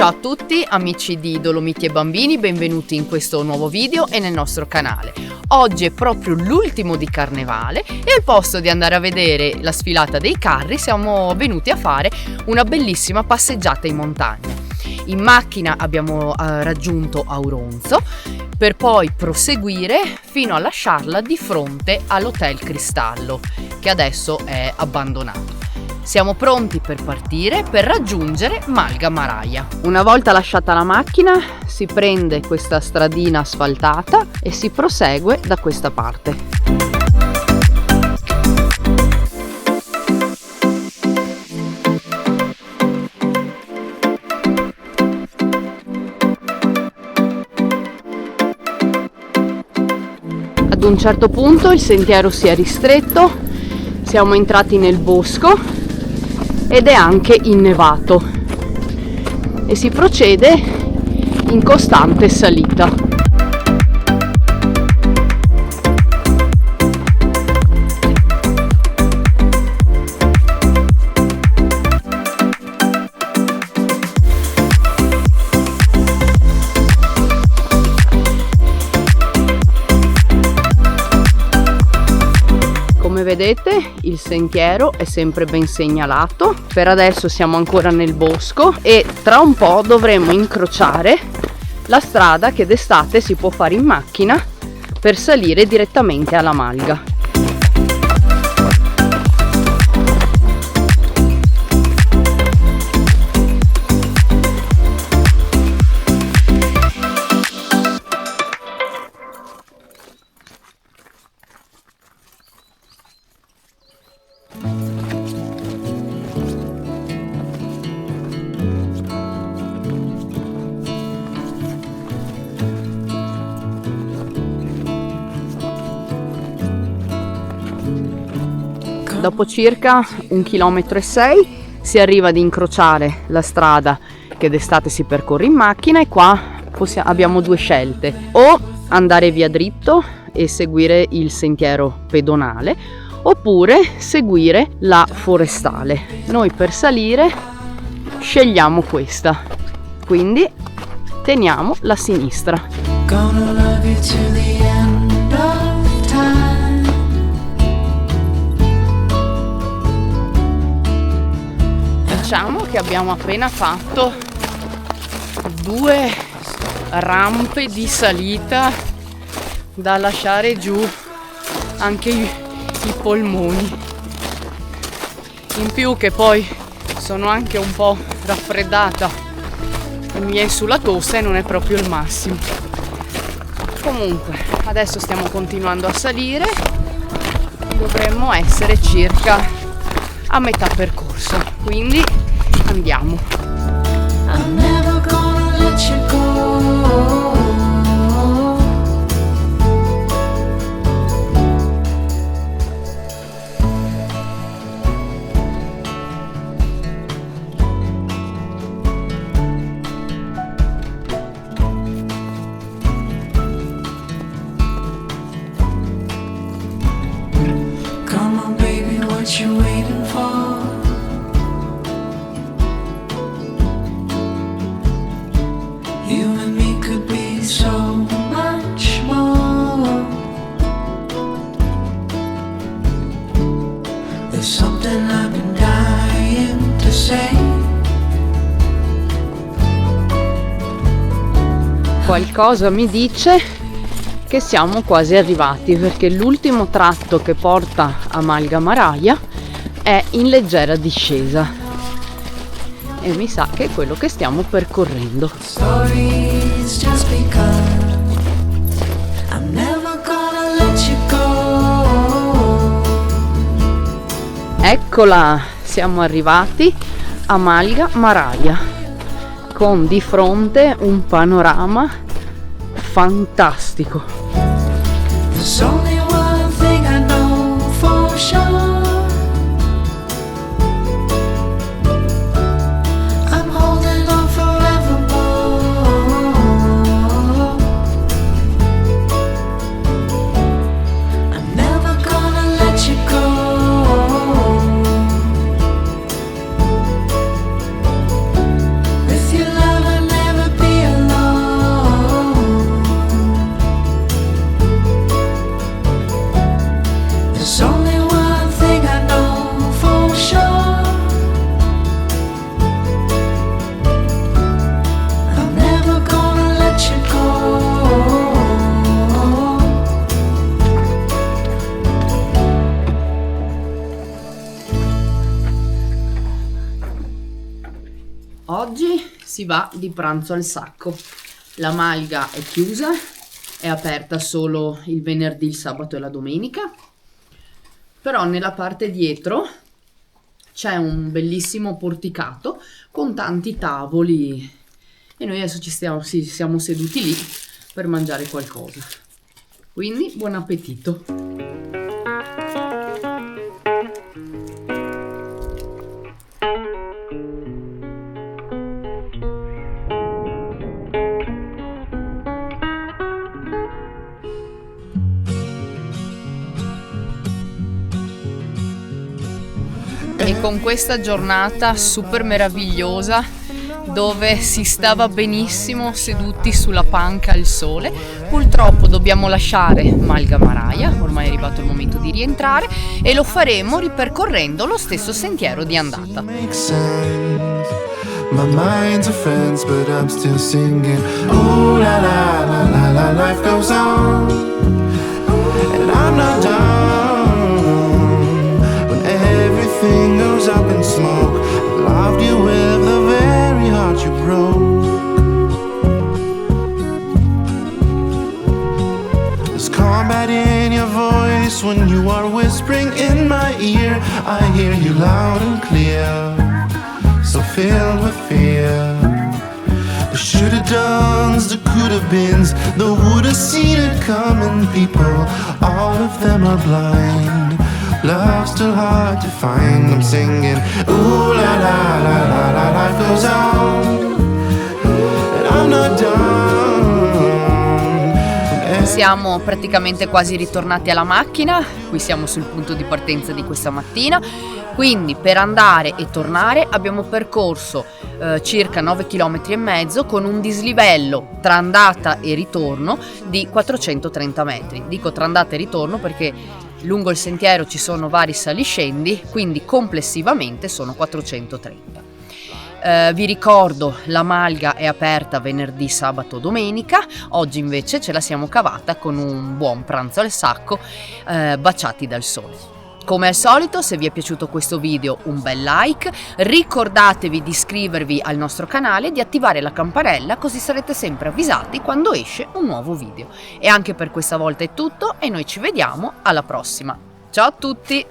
Ciao a tutti amici di Dolomiti e Bambini, benvenuti in questo nuovo video e nel nostro canale. Oggi è proprio l'ultimo di Carnevale e al posto di andare a vedere la sfilata dei carri siamo venuti a fare una bellissima passeggiata in montagna. In macchina abbiamo raggiunto Auronzo per poi proseguire fino a lasciarla di fronte all'Hotel Cristallo, che adesso è abbandonato. Siamo pronti per partire per raggiungere Malga Maraia. Una volta lasciata la macchina si prende questa stradina asfaltata e si prosegue da questa parte. Ad un certo punto il sentiero si è ristretto, siamo entrati nel bosco ed è anche innevato e si procede in costante salita. Come vedete il sentiero è sempre ben segnalato. Per adesso siamo ancora nel bosco e tra un po' dovremo incrociare la strada che d'estate si può fare in macchina per salire direttamente alla Malga. Dopo circa 1,6 km si arriva ad incrociare la strada che d'estate si percorre in macchina e qua abbiamo due scelte: o andare via dritto e seguire il sentiero pedonale oppure seguire la forestale. Noi per salire scegliamo questa, quindi teniamo la sinistra. Diciamo che abbiamo appena fatto 2 rampe di salita da lasciare giù anche i polmoni, in più che poi sono anche un po' raffreddata e mi viene sulla tosse e non è proprio il massimo. Comunque adesso stiamo continuando a salire, dovremmo essere circa a metà percorso, quindi andiamo. I'm never gonna let you go. Come on baby, what you waiting for? Qualcosa mi dice che siamo quasi arrivati, perché l'ultimo tratto che porta a Malga Maraia è in leggera discesa e mi sa che è quello che stiamo percorrendo. Eccola, siamo arrivati a Malga Maraia con di fronte un panorama fantastico. With your love and si va di pranzo al sacco. La malga è chiusa, è aperta solo il venerdì, il sabato e la domenica, però nella parte dietro c'è un bellissimo porticato con tanti tavoli e noi adesso siamo seduti lì per mangiare qualcosa. Quindi buon appetito! E con questa giornata super meravigliosa, dove si stava benissimo seduti sulla panca al sole, purtroppo dobbiamo lasciare Malga Maraia, ormai è arrivato il momento di rientrare, e lo faremo ripercorrendo lo stesso sentiero di andata. My mind's a fence, but I'm still singing. Ooh la la la la la, life goes on, and I'm not done. When everything goes up in smoke, I loved you with the very heart you broke. There's combat in your voice when you are whispering in my ear. I hear you loud and clear, so filled with fear. The shoulda-dones, the coulda-beens, the woulda seen it coming. People, all of them are blind. Love's still hard to find. I'm singing, ooh la la la la la, life goes on, and I'm not done. Siamo praticamente quasi ritornati alla macchina. Qui siamo sul punto di partenza di questa mattina. Quindi per andare e tornare abbiamo percorso circa 9 km e mezzo con un dislivello tra andata e ritorno di 430 metri. Dico tra andata e ritorno perché lungo il sentiero ci sono vari saliscendi, quindi complessivamente sono 430. Vi ricordo, la malga è aperta venerdì, sabato, domenica. Oggi invece ce la siamo cavata con un buon pranzo al sacco, baciati dal sole. Come al solito, se vi è piaciuto questo video, un bel like, ricordatevi di iscrivervi al nostro canale e di attivare la campanella, così sarete sempre avvisati quando esce un nuovo video. E anche per questa volta è tutto e noi ci vediamo alla prossima. Ciao a tutti!